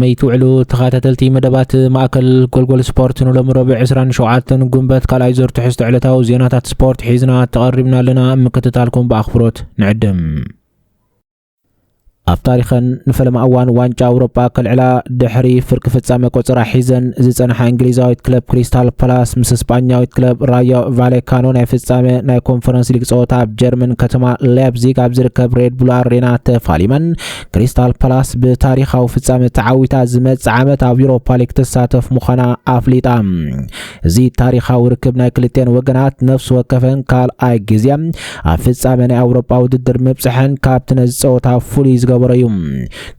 كمي توعلو تخاتلتي مدبات ماكل جولجول سبورت نلوم ربع 27 قنبت كالايزر تحست علتاو زينات سبورت حيزنا تقربنا لنا مكتتالكم باخبروت نعدم ኣብ ታሪኽን ንፈለማ እዋን ዋንጫ ኣውሮፓ ከልዕላ ድሕሪ ፍርቂ ፍጻመ ቆጽራ ሒዘን ዝጸንሐ እንግሊዛዊት ክለብ ክሪስታል ፓላስ ምስ ስፓኛዊት ክለብ ራዮ ቫሌካኖ ናይ ፍጻመ ናይ ኮንፈረንስ ሊግ ጸወታ ኣብ ጀርመን ከተማ ላይፕዚግ ኣብ ዝርከብ ሬድ ቡል ኣሬና ተፋሊመን ክሪስታል ፓላስ ብታሪኻዊ ፍጻመ ተዓዊታ ዝመጽእ ዓመት ኣብ ዩሮፓ ሊግ ትሳተፍ ምዃና ኣፍሊጣ እዚ ታሪኻዊ ርክብ ናይ ክልቴን ወገናት ነፍሲ ወከፈን ካልኣይ ግዜ ኣብ ፍጻመ ናይ ኣውሮፓ ውድድር ምብጽሕን ካብቲ ነዚ ጸወታ ፍሉይ ገበረዩም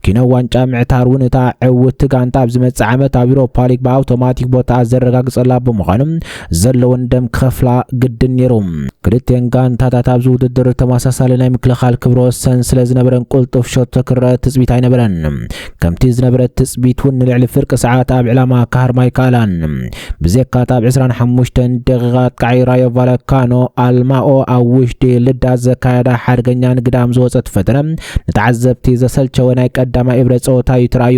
ኪኖ ዋንጫ ምዕታር ውንታ ዕውት ጋንታ ኣብ ዝመጽእ ዓመት ኣብ ዩሮፓ ሊግ ብኣውቶማቲክ ቦታ ዘረጋግጸላ ብምዃኑ ዘለወን ደም ክኸፍላ ግድን ነይሮም ክልቴን ጋንታታት ኣብዚ ውድድር ተመሳሳሊ ናይ ምክልኻል ክብረ ወሰን ስለ ዝነበረን ቁልጡፍ ሾት ክርአ ትጽቢት ኣይነበረን ከምቲ ዝነበረ ትጽቢት እውን ንልዕሊ ፍርቂ ሰዓት ኣብ ዕላማ ካህርማ ይከኣላን ብዘካት ኣብ 25 ደቂቓት ካዕይ ራዮ ቫሌካኖ ኣልማኦ ኣብ ውሽጢ ልዳት ዘካየዳ ሓደገኛ ንግዳም ዝወፀት ፈተነ ንተዓዘብቲ ዘሰልቸወ ናይ ቀዳማይ እብረ ጸወታ ይትራዩ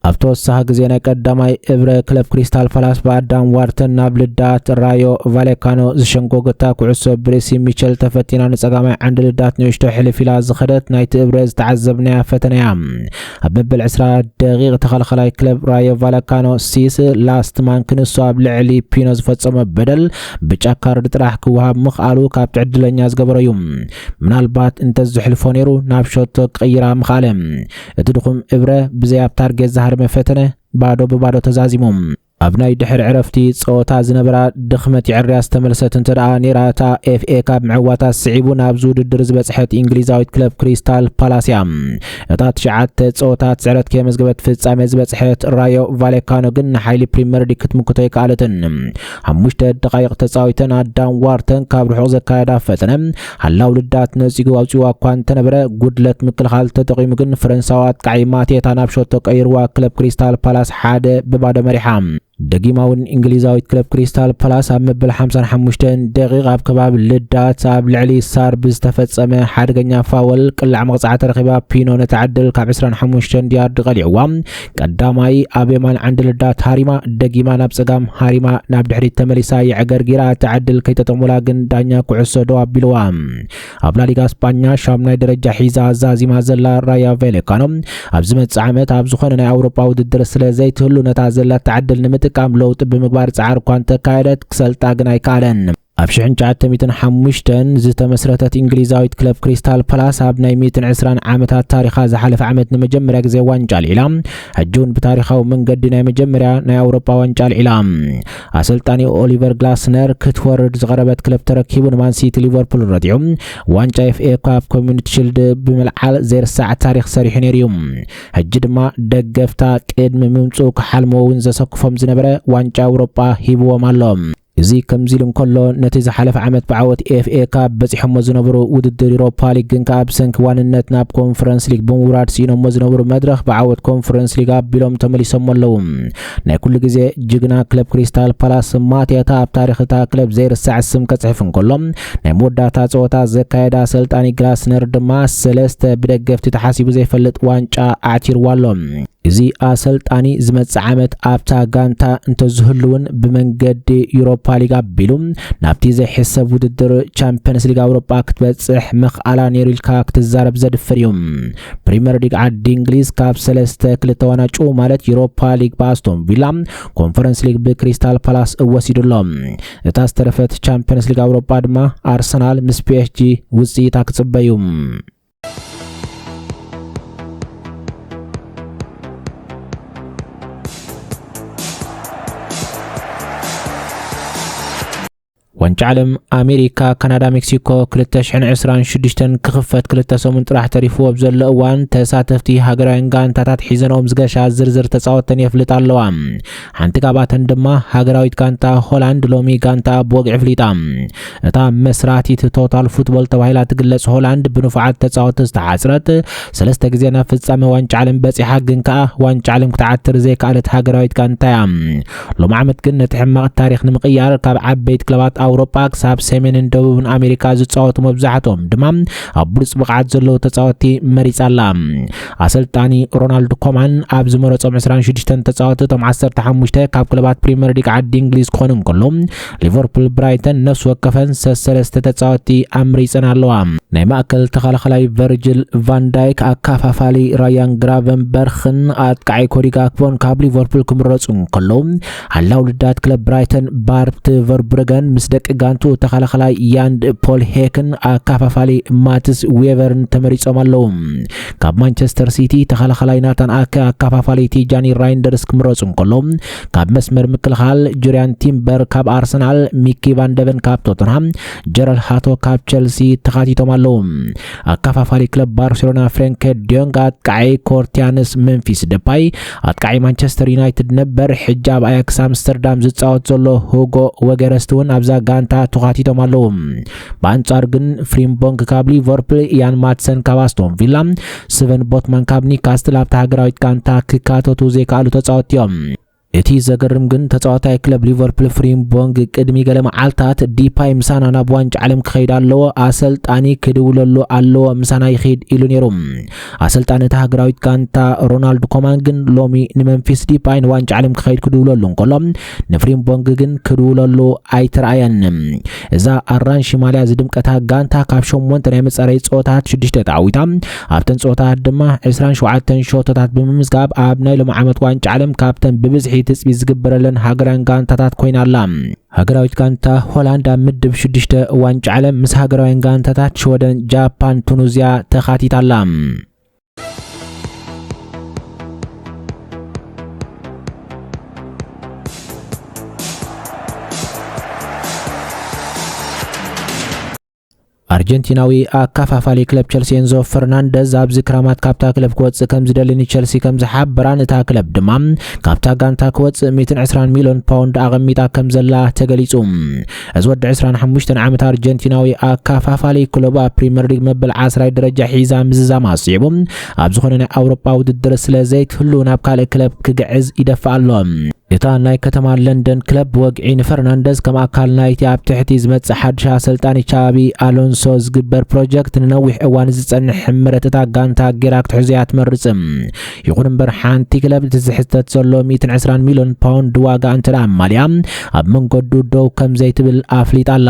ኣብ ተወሳኺ ግዜ ናይ ቀዳማይ እብረ ክለብ ክሪስታል ፓላስ በኣዳም ዋርተን ናብ ልዳት ራዮ ቫሌካኖ ዝሸንጎገታ ኩዕሶ ብሬሲ ሚቸል ተፈቲና ንጸጋማይ ዓንዲ ልዳት ንእሽቶ ሕልፍ ኢላ ዝኸደት ናይቲ እብረ ዝተዓዘብናያ ፈተነያ ኣብ መበል 20 ደቂቕ ተኸላኻላይ ክለብ ራዮ ቫሌካኖ ሲስ ላስትማን ክንሱ ኣብ ልዕሊ ፒኖ ዝፈጸመ በደል ብጫ ካርድ ጥራሕ ክወሃብ ምኽኣሉ ካብ ዕድለኛ ዝገበረዩ ምናልባት እንተዝሕልፎ ነይሩ ናብ ሾቶ ቀይራ ምኻለ እቲ ድኹም እብረ ብዘይ ኣብ ታርጌት ዝሃርመ ፈተነ ባዶ ብባዶ ተዛዚሞም ኣብ ናይ ድሕሪ ዕረፍቲ ጸወታ ዝነበራ ድኽመት ይዕርያ ዝተመለሰት እንተደኣ ኔራታ ኤፍኤ ካብ ምዕዋታ ስዒቡ ናብ ውድድር ዝበጽሐት እንግሊዛዊት ክለብ ክሪስታል ፓላስ እያ እታ 9 ጸወታት ጽዕረት ከመዝገበት ፍጻመ ዝበጽሐት ራዮ ቫሌካኖ ግን ንሓይሊ ፕሪምየር ሊግ ክትምክቶ ይከኣለትን 5 ደቂቕ ተጻዊተን ኣዳም ዋርተን ካብ ርሑቕ ዘካየዳ ፈተነ ሃላው ልዳት ነጺጉ ኣውጽዋ እኳ እንተነበረ ጉድለት ምክልኻል ተጠቒሙ ግን ፈረንሳዋት ካዕይ ማቴታ ናብ ሾቶ ቀይርዋ ክለብ ክሪስታል ፓላስ ሓደ ብባዶ መሪሓ ደጊማውን እንግሊዛዊት ክለብ ክሪስታል ፓላስ ኣብ መበል 55 ደቂቕ ኣብ ከባቢ ልዳት ኣብ ልዕሊ ሳር ብዝተፈጸመ ሓደገኛ ፋወል ቅላዕ መቕጻዕቲ ረኺባ ፒኖ ነተዓድል ካብ 25 ዲያርድ ቀሊዕዋ ቀዳማይ ኣብ የማን ዓንዲ ልዳት ሃሪማ ደጊማ ናብ ጸጋም ሃሪማ ናብ ድሕሪት ተመሊሳ ይዕገር ጌራ ተዓድል ከይተጠሙላ ግን ዳኛ ኩዕሶ ደው ኣቢልዋ ኣብ ላሊጋ ስፓኛ ሻምናይ ደረጃ ሒዛ ዛዚማ ዘላ ራዮ ቫሌካኖ ኣብ ዝመጽእ ዓመት ኣብ ዝኾነ ናይ ኣውሮፓ ውድድር ስለ ዘይትህሉ ነታ ዘላ ተዓድል ጥቃም ለውጥ ብምግባር ጻዕር እኳ እንተካየደት ክሰልጣ ግን ኣይከኣለን ኣብ 1905 ዝተመስረተት እንግሊዛዊት ክለብ ክሪስታል ፓላስ ኣብ ናይ 120 ዓመታት ታሪኻ ዝሓለፈ ዓመት ንመጀመርያ ግዜ ዋንጫ ልዒላ ሕጂውን ብታሪኻዊ መንገዲ ናይ መጀመርያ ናይ ኣውሮፓ ዋንጫ ልዒላ ኣሰልጣኒ ኦሊቨር ግላስነር ክትወርድ ዝቐረበት ክለብ ተረኪቡ ንማን ሲቲ ሊቨርፑል ረዲዑ ዋንጫ ኤፍኤ ካፕ ኮሚዩኒቲ ሺልድ ብምልዓል ዘይርሳዕ ታሪኽ ሰሪሑ ነይሩ ሕጂ ድማ ደገፍታ ቅድሚ ምምጽኡ ክሓልሞውን ዘሰክፎም ዝነበረ ዋንጫ ኣውሮፓ ሂብዎም ኣሎም እዚ ከምዚል እንከሎ ነቲ ዝሓለፈ ዓመት ብዓወት ኤፍኤ ካፕ በፂሖሞ ዝነበሩ ውድድር ዩሮፓ ሊግ ግን ካብ ሰንኪ ዋንነት ናብ ኮንፈረንስ ሊግ ብምውራድ ሲኖሞ ዝነበሩ መድረኽ ብዓወት ኮንፈረንስ ሊግ ኣቢሎም ተመሊሶም ኣለዉ ናይ ኩሉ ግዜ ጅግና ክለብ ክሪስታል ፓላስ ማቴታ ኣብ ታሪኽ እታ ክለብ ዘይርሳዕ ስም ከጽሕፍ እንከሎ ናይ መወዳእታ ጸወታ ዘካየዳ ኣሰልጣኒ ግላስነር ድማ 3 ብደገፍቲ ተሓሲቡ ዘይፈልጥ ዋንጫ ኣዕቲርዋ ኣሎ እዚ ኣሰልጣኒ ዝመጽእ ዓመት ኣብታ ጋንታ እንተዝህልውን ብመንገዲ ዩሮፓ ሊግ ኣቢሉ ናብቲ ዘይሕሰብ ውድድር ቻምፒየንስ ሊግ ኣውሮፓ ክትበጽሕ ምኽኣላ ነይሩ ኢልካ ክትዛረብ ዘድፍር እዩ ፕሪምየር ሊግ ዓዲ እንግሊዝ ካብ 3-2 ዋንጫ ማለት ዩሮፓ ሊግ በኣስቶን ቪላ ኮንፈረንስ ሊግ ብክሪስታል ፓላስ እወሲዱሎም እታ ዝተረፈት ቻምፒየንስ ሊግ ኣውሮፓ ድማ ኣርሰናል ምስ ፒኤስጂ ውጽኢታ ክጽበዩ ዋንጫ ዓለም ኣሜሪካ ካናዳ ሜክሲኮ 2026 ክኽፈት 2 ሰሙን ጥራሕ ተሪፉ ኣብ ዘሎ እዋን ተሳተፍቲ ሃገራውያን ጋንታታት ሒዘኖም ዝገሻ ዝርዝር ተጻወተን የፍልጥ ኣለዋ ሓንቲ ካብኣተን ድማ ሃገራዊት ጋንታ ሆላንድ ሎሚ ጋንታ ብወግዒ ፍሊጣ እታ መስራቲት ቶታል ፉትቦል ተባሂላ ትግለጽ ሆላንድ ብንፉዓት ተጻወተ ዝተሓጽረት 3 ግዜ ናብ ፍጻመ ዋንጫ ዓለም በጺሓ ግን ከኣ ዋንጫ ዓለም ክትዓትር ዘይከኣለት ሃገራዊት ጋንታ እያ ሎም ዓመት ግን ነቲ ሕማቕ ታሪኽ ንምቕያር ካብ ዓበይቲ ክለባት ኣውሮፓ ክሳብ ሰሜንን ደቡብን ኣሜሪካ ዝጻወቱ መብዛሕትኦም ድማ ኣብ ብሉጽ ብቕዓት ዘለዉ ተጻወትቲ መሪጻላ ኣሰልጣኒ ሮናልዶ ኮማን ኣብ ዝመረጾም 26 ተጻወትቲ እቶም 15 ካብ ክለባት ፕሪምየር ሊግ ዓዲ እንግሊዝ ክኾኑ እንከሎ ሊቨርፑል ብራይተን ነፍሲ ወከፈን ሰለስተ ተጻወትቲ ኣምሪጸን ኣለዋ ናይ ማእከል ተኸላኻላይ ቨርጅል ቫን ዳይክ ኣካፋፋሊ ራያን ግራቨንበርኽን ኣጥቃዒ ኮዲ ጋክፖን ካብ ሊቨርፑል ክምረጹ እንከሎ ሓላው ልዳት ክለብ ብራይተን ባርት ቨርብረገን ምስ ደቂ ጋንቱ ተኸላኻላይ ያንድ ፖል ሄክን ኣካፋፋሊ ማትስ ዌቨርን ተመሪጾም ኣለዉ ካብ ማንቸስተር ሲቲ ተኸላኻላይ ናታን ኣከ ኣካፋፋሊ ቲጃኒ ራይንደርስ ክምረጹ እንከሎ ካብ መስመር ምክልኻል ጁሪያን ቲምበር ካብ ኣርሰናል ሚኪ ቫን ደቨን ካብ ቶተንሃም ጀረል ሃቶ ካብ ቸልሲ ተኻቲቶም ኣለዉ ኣካፋፋሊ ክለብ ባርሴሎና ፍሬንክ ዲዮንግ ኣጥቃዒ ኮርቲያንስ መንፊስ ደፓይ ኣጥቃዒ ማንቸስተር ዩናይትድ ነበር ሕጂ ኣብ ኣያክስ ኣምስተርዳም ዝጻወት ዘሎ ሁጎ ወገረስት እውን ኣብዛ ጋንታ ተኻቲቶም ኣለዉ በኣንጻር ግን ፍሪምቦንግ ካብ ሊቨርፑል ኢያን ማትሰን ካብ ኣስቶን ቪላ ስቨን ቦትማን ካብ ኒካስትል ኣብታ ሃገራዊት ጋንታ ክካተቱ ዘይከኣሉ ተጻወትቲ እዮም እቲ ዘገርም ግን ተጻዋታይ ክለብ ሊቨርፑል ፍሪምቦንግ ቅድሚ ገለ መዓልታት ዲፓይ ምሳና ናብ ዋንጫ ዓለም ክኸይድ ኣለዎ ኣሰልጣኒ ክድውለሉ ኣለዎ ምሳና ይኸይድ ኢሉ ነይሩ ኣሰልጣኒ እቲ ሃገራዊት ጋንታ ሮናልዶ ኮማን ግን ሎሚ ንመንፊስ ዲፓይ ንዋንጫ ዓለም ክኸይድ ክድውለሉ እንከሎ ንፍሪምቦንግ ግን ክድውለሉ ኣይተረኣየን እዛ ኣራንሺ ማልያ ዝድምቀታ ጋንታ ካብ 8 ናይ መጻረይ ጾታት 6 ተዓዊታ ኣብተን ጾታት ድማ 27 ሾቶታት ብምምዝጋብ ኣብ ናይ ሎሚ ዓመት ዋንጫ ዓለም ካብተን ብብዝሒ تسبي زقبرلن هاجران غانتات كوين الله هاجراويت غانتا هولندا مدب 6 ዋንጫ ዓለም ምስ ሃገራውያን ጋንታታት ሽወደን ጃፓን ቱኒዚያ ተኻቲታላ አርጀንቲናዊ አካፋፋሊ ክለብ ቸልሲ ኤንዞ ፈርናንደዝ ኣብ ዝክራማት ካብታ ክለብ ክወጽ ከም ዝደልኒ ቸልሲ ከም ዝሓበራን እታ ክለብ ድማ ካብታ ጋንታ ክወጽ 120 ሚሊዮን ፓውንድ ኣቐሚጣ ከም ዘላ ተገሊጹ እዚ ወዲ 25 ዓመት አርጀንቲናዊ አካፋፋሊ ክለብ ፕሪሚየር ሊግ መበል 10 ደረጃ ሒዛ ምዝዛም ኣስዒቡ ኣብ ዝኾነ ናይ ኣውሮፓ ውድድር ስለ ዘይትህሉ ናብ ካልእ ክለብ ክግዕዝ ይደፍእ ኣሎ እታ ናይ ከተማ ለንደን ክለብ ወግዒን ፈርናንደዝ ከም ኣካል ናይቲ ኣብ ትሕቲ ዝመጽእ ሓድሽ ኣሰልጣኒ ቻቢ ኣሎንሶ ዝግበር ፕሮጀክት ንነዊሕ እዋን ዝጸንሕ ሕምረት እታ ጋንታ ጌራ ክትሕዝያ ትመርጽም ይኹን እምበር ሓንቲ ክለብ ትዝሕተት ዘሎ 120 ሚሊዮን ፓውንድ ዋጋ እንተዳ ማልያ ኣብ መንገዱ ደው ከም ዘይትብል ኣፍሊጣላ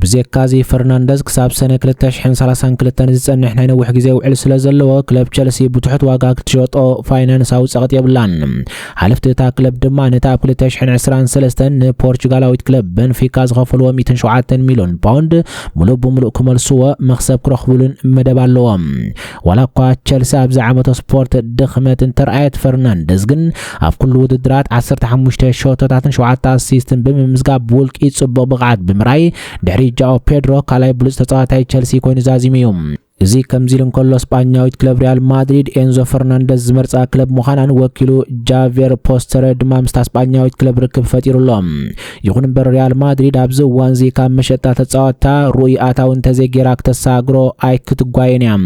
ብዘካዚ ፈርናንደዝ ክሳብ ሰነ 2032 ዝጸንሕ ናይ ነዊሕ ግዜ ውዕል ስለ ዘለዎ ክለብ ቸልሲ ብትሑት ዋጋ ክትሸጦ ፋይናንሳዊ ጸቕጥ የብላን ሓለፍቲ እታ ክለብ ድማ ነታ 2023 ንፖርቹጋላዊት ክለብ ቤንፊካ ዝኸፈልዎ 107 ሚሊዮን ፓውንድ ሙሉእ ብሙሉእ ክመልስዎ መክሰብ ክረኽቡልን መደብ ኣለዎም ዋላ እኳ ቸልሲ ኣብዚ ዓመት ስፖርት ድኽመት እንተርኣየት ፈርናንደዝ ግን ኣብ ኩሉ ውድድራት 15 ሾቶታትን 7 ኣሲስትን ብምምዝጋብ ውልቂ ጽቡቕ ብቕዓት ብምራይ ድሕሪ ጃኦ ፔድሮ ካልኣይ ብሉጽ ተጻዋታይ ቸልሲ ኮይኑ ዛዚሙ እዩ እዚ ከምዚ እንከሎ ስፓኛዊት ክለብ ሪያል ማድሪድ ኤንዞ ፈርናንደዝ ዝመርጻ ክለብ ምዃናን ወኪሉ ጃቪየር ፖስተረ ድማ ምስታ ስፓኛዊት ክለብ ርክብ ፈጢሩሎም ይኹን እምበር ሪያል ማድሪድ ኣብዚ እዋን እዚ ካብ መሸጣ ተጻዋታ ሩኡይ ኣታው እንተዘይጌራ ክተሳግሮ ኣይክትጓየን እያ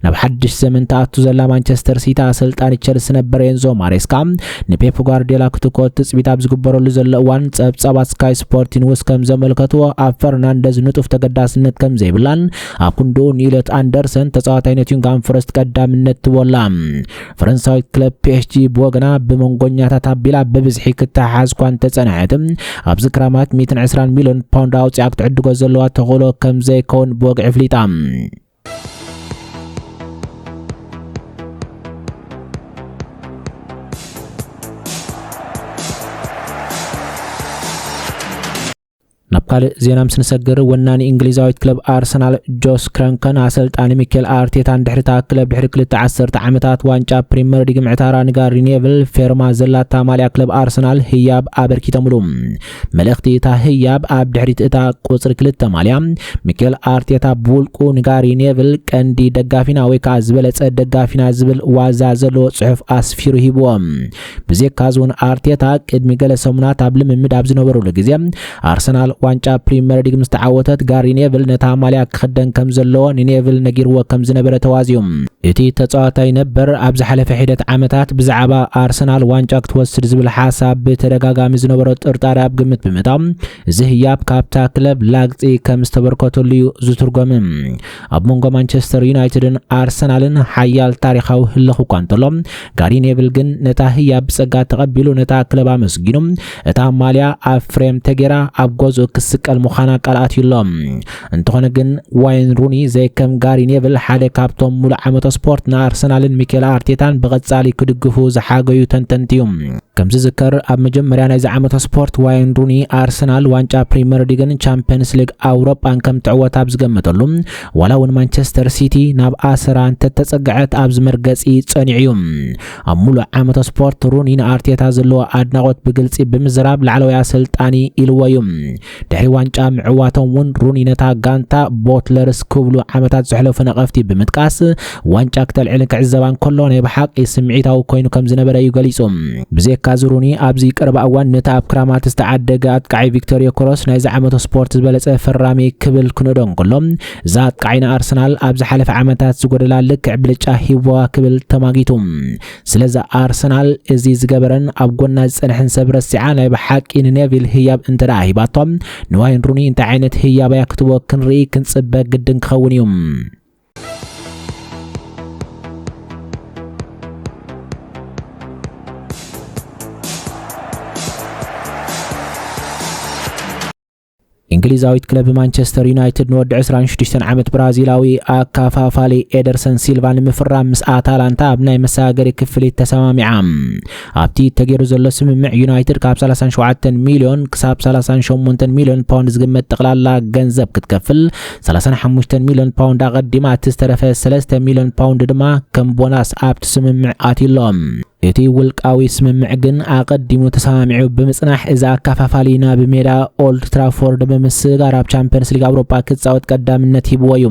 ናብ ሓድሽ ዘመን ተኣቱ ዘላ ማንቸስተር ሲቲ ኣሰልጣኒ ቸልሲ ነበር ኤንዞ ማሬስካ ንፔፕ ጓርዲዮላ ክትኮት ትጽቢት ኣብ ዝግበረሉ ዘሎ እዋን ጸብጻባት ስካይ ስፖርት ኒውስ ከም ዘመልከትዎ ኣብ ፈርናንደዝ ንጡፍ ተገዳስነት ከም ዘይብላን ኣብ ክንድኡ ኒለት አንደርሰን ተጻዋታይ ኖቲንግሃም ፎረስት ቀዳምነት ትወላ ፈረንሳዊት ክለብ ፒኤስጂ ብወገና በመንጎኛታት አቢላ በብዝሒ ክትሓዝ ኳን ተጸናዓት ኣብ ዝክራማት 120 ሚሊዮን ፓውንድ ኣውጽኣ ክትዕድጎ ዘለዋ ተኸሎ ከም ዘይኮን ብወግዕ ፍሊጣ نبقى زينا مسنسجر وناني إنجليزاويت كلب أرسنال جوس كرانكن أسلطاني ميكيل أرتيتا دحرتا كلب دحر كل 10 عامات وانشا بريمير ليج معتارا نغار رينيفل فيرما زلاتا ماليا كلب أرسنال هياب أبركي تملوم ملختي تا هياب أب دحريت إتا قصر كل ماليا ميكيل أرتيتا بولكو نغار رينيفل كاندي دغافينا ويكا زبلت دغافينا زبل وازازلو صحف أسفيرو هيبوم بزي كازون أرتيتا قدمي غلا سمنا تابل ممد ابز نبرو لغزي أرسنال ዋንጫ ፕሪሚየር ሊግ ምስተዓወተት ጋሪ ኔቭል ነታ ማልያ ክኽደን ከም ዘለዎ ኔቭል ነጊርዎ ከም ዝነበረ ተዋዚዮም እቲ ተጻዋታይ ነበር ኣብ ዝሓለፈ ሂደት ዓመታት ብዛዕባ ኣርሰናል ዋንጫ ክትወስድ ዝብል ሓሳብ ብተደጋጋሚ ዝነበሮ ጥርጣሬ ኣብ ግምት ብምእታው እዚ ህያብ ካብታ ክለብ ላግፂ ከም ዝተበርከተሉ ዝትርጎም ኣብ ሞንጎ ማንቸስተር ዩናይትድን ኣርሰናልን ሓያል ታሪኻዊ ህልኽ እኳ እንተሎ ጋሪ ኔቭል ግን ነታ ህያብ ብጸጋ ተቐቢሉ ነታ ክለብ ኣመስጊኑ እታ ማልያ ኣብ ፍሬም ተጌራ ኣብ ገዝኡ ክስቀል ምዃና ቃልኣት ይሎም እንተኾነ ግን ዋይን ሩኒ ዘይከም ጋሪ ኔቭል ሓደ ካብቶም ሙሉእ ዓመት ስፖርት ንኣርሰናልን ሚኬል ኣርቴታን ብቐጻሊ ክድግፉ ዝሓገዩ ተንተንቲዮም ከምዚ ዝከር ኣብ መጀመርያ ናይ ዓመት ስፖርት ዋይን ሩኒ ኣርሰናል ዋንጫ ፕሪሚየር ሊግን ቻምፒየንስ ሊግ ኣውሮፓን ከም ትዕወት ኣብ ዝገመተሉ ዋላ እውን ማንቸስተር ሲቲ ናብ ኣሰራ እንተተጸግዐት ኣብ ዝመርገጺ ጸኒዑ ኣብ ሙሉእ ዓመት ስፖርት ሩኒ ንኣርቴታ ዘለዎ ኣድናቆት ብግልጺ ብምዝራብ ላዕለዋይ ኣሰልጣኒ ኢልወዩ ድሕሪ ዋንጫ ምዕዋቶም እውን ሩኒ ነታ ጋንታ ቦትለርስ ክብሉ ዓመታት ዝሕለፉ ነቐፍቲ ብምጥቃስ ዋንጫ ክተልዕልን ክዕዘባን ከሎ ናይ ብሓቂ ስምዒታዊ ኮይኑ ከም ዝነበረ እዩ ገሊጹ ብዘይካ ሩኒ ኣብዚ ቀረባ እዋን ነታ ኣብ ክራማት ዝተዓደገ ኣጥቃዒ ቪክቶሪያ ኮሮስ ናይ ዓመት ስፖርት ዝበለጸ ፈራሚ ክብል ክነዶን ከሎም እዛ ኣጥቃዒ ኣርሰናል ኣብ ዝሓለፈ ዓመታት ዝጎደላ ልክዕ ብልጫ ሂቦዋ ክብል ተማጊቱ ስለዚ ኣርሰናል እዚ ዝገበረን ኣብ ጎና ዝጸንሕን ሰብረሲዓ ናይ ብሓቂ ንኔቪል ህያብ እንተዳ ሂባቶም ንዋይን ሩኒ እንታይ ዓይነት ህያባያ ክትቦ ክንርኢ ክንጽበ ግድን ክኸውን እዩ እንግሊዛዊት ክለብ ማንቸስተር ዩናይትድ ንወዲ 26 ዓመት ብራዚላዊ ኣካፋፋሊ ኤደርሰን ሲልቫ ንምፍራም ምስ ኣታላንታ ኣብ ናይ መሳገሪ ክፍሊት ተሰማሚዓ ኣብቲ ተገይሩ ዘሎ ስምምዕ ዩናይትድ ካብ 37 ሚልዮን ክሳብ 38 ሚልዮን ፓውንድ ዝግመት ጠቕላላ ገንዘብ ክትከፍል 35 ሚልዮን ፓውንድ ኣቐዲማ እቲ ዝተረፈ 3 ሚልዮን ፓውንድ ድማ ከም ቦናስ ኣብቲ ስምምዕ ኣትሎም እቲ ውልቃዊ ስምምዕ ግን ኣቐዲሙ ተሰማሚዑ ብምጽናሕ እዛ ኣካፋፋሊ ናብ ሜዳ ኦልድ ትራፎርድ ብምስጋር ኣብ ቻምፒየንስ ሊግ ኣውሮፓ ክትጻወት ቀዳምነት ሂብዎ እዩ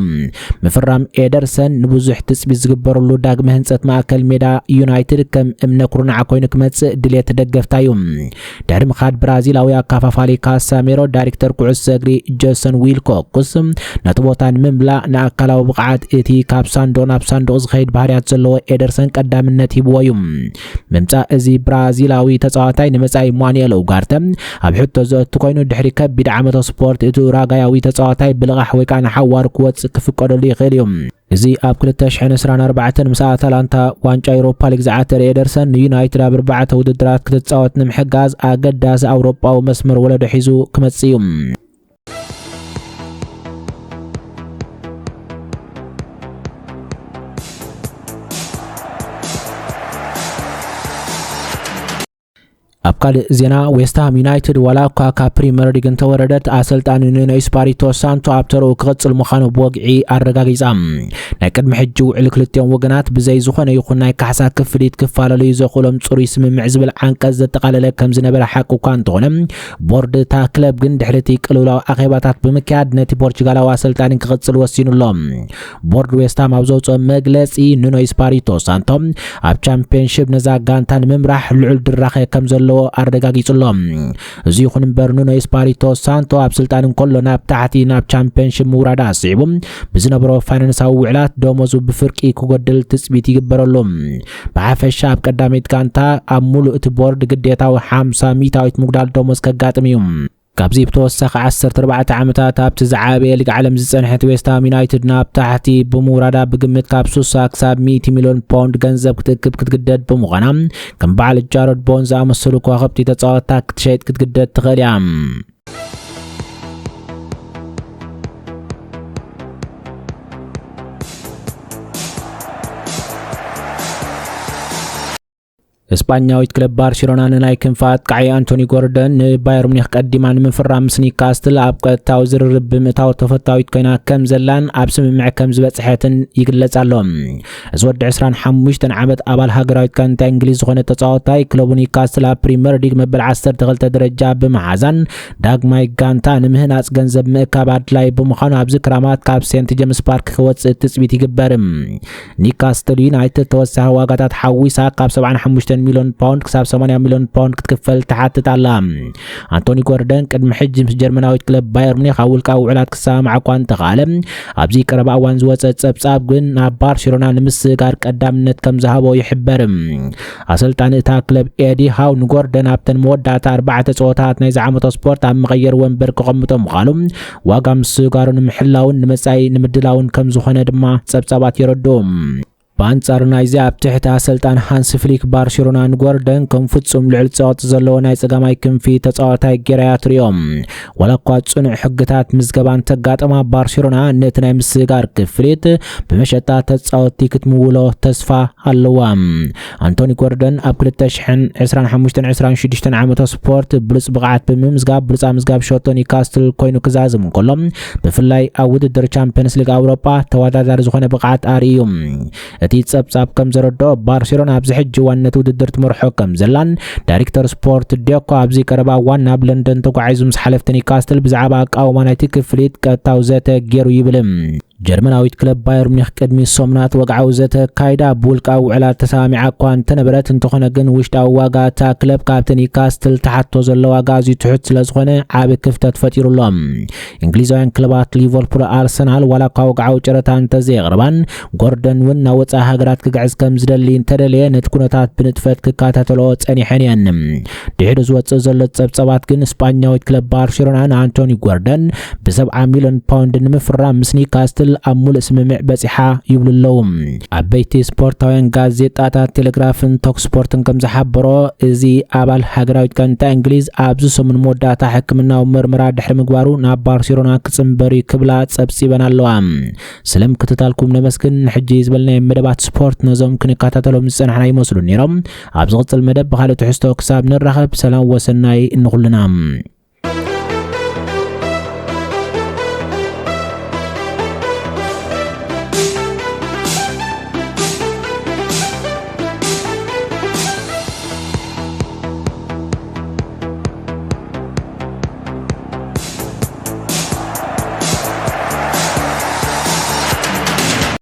ምፍራም ኤደርሰን ንብዙሕ ትጽቢት ዝግበረሉ ዳግመ ህንጸት ማእከል ሜዳ ዩናይትድ ከም እምነ ኩርናዕ ኮይኑ ክመጽእ ድሌት ደገፍታ እዩ ድሕሪ ምኻድ ብራዚላዊ ኣካፋፋሊ ካሳሜሮ ዳይሬክተር ኩዕሶ እግሪ ጆሰን ዊልኮክስ ነቲ ቦታ ንምምላእ ንኣካላዊ ብቕዓት እቲ ካብ ሳንዱቕ ናብ ሳንዱቕ ዝኸይድ ባህርያት ዘለዎ ኤደርሰን ቀዳምነት ሂብዎ እዩ ممتع ازي برازيلاوي تصاوتاي نمصاي مانيال اوغارت اب حتو زوت كوينو دحري كبيد عمت سبورت اتو راغاياوي تصاوتاي بلغح وي كان حوار كوت كفقدل يخيليوم ازي اب 2024 مساء اتلانتا وانچا اوروبا ليج زعاتر ايدرسن يونايتد اب 4 وددرات كتصاوت نمحغاز اگداز اوروباو مسمر ولد حيزو كمصيوم أبقى زينا ويستهام يونايتد ولا كا بريمير ليج توردت أسلطان نونو إسبيريتو سانتو أبترو كغص المخانو بوقعي أرغاغيزام نايكد محجو علكلتيون وغنات بزي زخونه يخون ناي كحسا كفليت كفالالو يزخولم صوري سممع زبل عنقز زتقالل كم زنبل حقو كان تغنم بورد تا كلب غن دحرتي قلولاو أخيباتات بمكياد نتي بورتغالاو أسلطان كغص الوسينو لهم بورد ويستهام أبزوصو مغلسي نونو إسبيريتو سانتو أب چامبيونشيب نزا غانتان ممراح لعل دراخي كم زلو أردقاقيصلهم زيخون برنونو إسبيريتو سانتو أب سلطان كله ناب تحتي ناب چامبيونشيب مورادا سيبهم بزنبرو فاينانساو وعلات دوموزو بفرقي كوغدل تسبيتي يقبرلهم بعفش شاب قداميت كانتا أب مولو اتبورد قديتاو 50 ميتاويت مقدال دوموز كقاتميهم كابزي بتوسخ 14 عامتات اب تزعابي ليج عالم زصنحت ويستهام يونايتد ناب تحتي بمورادا بقمت كابسوس اكساب 100 مليون باوند ገንዘብ ክትክብ ክትግደድ بمغنام كم بعل جارد بونزا مسلو كواخبتي تصاوتا كتشيت ክትግደድ تخليا اسبانياويت كلب بارسلونا ناي كنفات قعي انتوني غوردن باير مونيخ قديمان من فرام نيوكاسل اب قطاو زررب بمتاو تفታዊት ኮይና ከም ዘላን ኣብ ስምምዕ ከም ዝበጽሐትን ይግለጻሎም ዝወድ 25 ዓመት ኣባል ሃገራዊት ካንታ እንግሊዝ ዝኾነ ተጻዋታይ ክለቡ ኒውካስል ኣብ ፕሪሚየር ሊግ መበል 12 ደረጃ በመሓዛን ዳግማይ ጋንታ ንምህናጽ ገንዘብ ምእካብ ኣድላይ ብምዃኑ ኣብ ዝክራማት ካብ ሴንት ጄምስ ፓርክ ክወጽእ ትጽቢት ይግበርም ኒውካስል ዩናይትድ ተወሳኺ ዋጋታት ሓዊሳ ካብ 75 ሚሊዮን ፓውንድ ክሳብ 80 ሚሊዮን ፓውንድ ክትከፈል ተሓትት ኣላ አንቶኒ ጎርደን ቅድሚ ሕጂ ምስ ጀርመናዊት ክለብ ባየር ሙኒክ ኣብ ውልቃዊ ውዕላት ክሰማዕ እኳ እንተኻለ ኣብዚ ቀረባ እዋን ዝወፀ ጸብጻብ ግን ናብ ባርሴሎና ንምስጋር ቀዳምነት ከም ዝሃቦ ይሕበር ኣሰልጣኒ እታ ክለብ ኤዲ ሃው ንጎርደን ኣብተን መወዳእታ 4 ጸወታት ናይ ዝዓመቶ ስፖርት ኣብ መቐየር ወንበር ክቐምጦም ምዃኑ ዋጋ ምስጋሩ ንምሕላውን ንመጻኢ ንምድላውን ከም ዝኾነ ድማ ጸብጻባት ይረድኡ በአንጻር ናይዚ ኣብ ትሕቲ ኣሰልጣን ሃንስ ፍሊክ ባርሴሎና ንጎርደን ከም ፍጹም ልዕል ጸወት ዘለዎ ናይ ጸጋማይ ክንፊ ተጻዋታይ ጌራያ ትሪኦም ወላ እኳ ጽኑዕ ሕግታት ምዝገባን ተጋጠማ ባርሴሎና ነቲ ናይ ምስጋር ክፍሊት ብመሸጣ ተጻወቲ ክትምውሎ ተስፋ ኣለዋ አንቶኒ ጎርደን ኣብ 2025-26 ዓመት ስፖርት ብሉጽ ብቕዓት ብምምዝጋብ ብሉጽ ምዝጋብ ሾቶ ኒውካስትል ኮይኑ ክዛዝም እንከሎ ብፍላይ ኣብ ውድድር ቻምፒየንስ ሊግ ኣውሮፓ ተወዳዳሪ ዝኾነ ብቕዓት ኣርእዩ እቲ ጸብጻብ ከም ዘረድኦ ባርሴሎና ኣብዚ ሕጂ ዋነት ውድድር ትመርሖ ከም ዘላን ዳይሬክተር ስፖርት ዲዮኮ ኣብዚ ቀረባ ዋና ኣብ ለንደን ተጓዒዙ ምስ ሓለፍቲ ኒውካስትል ብዛዕባ ኣቃውማ ናይቲ ክፍሊት ቀጥታዊ ዘተ ገይሩ ይብል ጀርመናዊት ክለብ ባየር ሙኒክ ቅድሚ ሶምናት ወግዓዊ ዘተ ካይዳ ብውልቃዊ ውዕላት ተሰማሚዓ እኳ እንተነበረት እንተኾነ ግን ውሽጣዊ ዋጋ እታ ክለብ ካብቲ ኒውካስትል ተሓቶ ዘሎ ዋጋ ኣዝዩ ትሑት ስለዝኾነ ዓቢ ክፍተት ፈጢሩሎም እንግሊዛውያን ክለባት ሊቨርፑል ኣርሰናል ዋላ እኳ ወግዓዊ ጨረታ እንተዘየቕርባን ጎርደን እውን ናብ ወፃኢ ሃገራት ክግዕዝ ከም ዝደሊ እንተደለየ ነቲ ኩነታት ብንጥፈት ክከታተሎ ጸኒሐን እየን ድሕሪ ዝወፅእ ዘሎ ጸብጻባት ግን እስጳኛዊት ክለብ ባርሴሎና ንአንቶኒ ጎርደን ብ70 ሚሊዮን ፓውንድ ንምፍራም ምስ ኒውካስትል ኣብ ሙሉእ ስምምዕ በፂሓ ይብልለው ዓበይቲ ስፖርታውያን ጋዜጣታት ቴሌግራፍን ቶክ ስፖርትን ከም ዝሓበሮ እዚ ኣባል ሃገራዊት ጋንታ እንግሊዝ ኣብዚ ሰሙን መወዳእታ ሕክምናዊ ምርመራ ድሕሪ ምግባሩ ናብ ባርሴሎና ክጽምበሪ ክብላ ጸብጺበን ኣለዋ ስለም ክትታልኩም ነመስግን ሕጂ ዝበልና መደባት ስፖርት ነዞም ክንከታተሎም ዝጸናሕና ይመስሉ ነይሮም ኣብ ዝቕጽል መደብ ብኻልእ ትሕዝቶ ክሳብ ንራኸብ ሰላም ወሰናይ እንኹልና